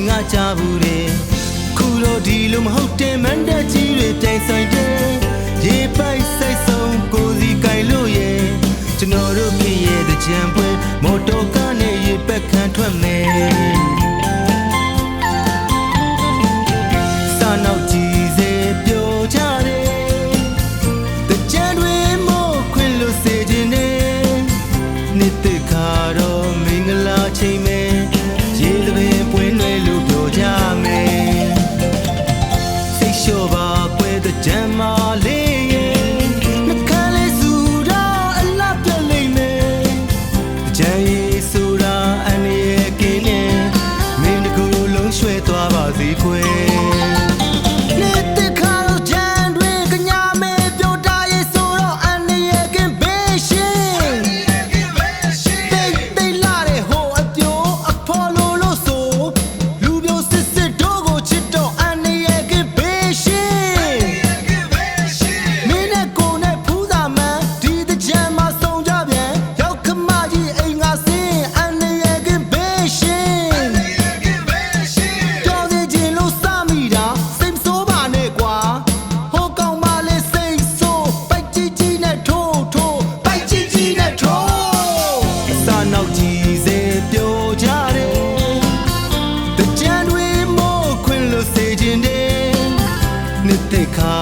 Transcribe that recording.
ငါချဘူးတယ်ခုတော့ဒီလိုမဟုတ်တယ်မန်တက်ကြီးတွေတိုင်ဆိုင်တယ်ရေပိုက်စိတ်ဆုံးကိုစီကြိုင်လို့ရဲ့ကျွန်တော်တို့ဖြစ်ရဲ့တဲ့ကြံပွဲမော်တော်ကားနဲ့ရေပက်ခံထွက်မယ်စာနောက်ကြည့်စေပြောကြတယ်တဲ့ကြံတွေမို့ခွင်လို့စေခြင်းနဲ့နှစ်သက်ခါတော့မင်္ဂလာချိန်မယ်ရေသပင်ပွင့်လွယ်လို့ပြောကြမယ်စိတ်လျှော့ပါကွယ်တဲ့ကြံမလေးရဲ့နှခမ်းလေးစုတော့အလားပြလိမ့်မယ်ကြံရည်ဆိုတာအန်ရဲ့ကင်းနဲ့မင်းတကူလုံးရွှဲသွားပါစေခွဲနောက်ကြည့်စေပြောကြတယ်တကြံတွေမို့ခွင်လို့စေခြင်းတယ်နှစ်သက်ခါ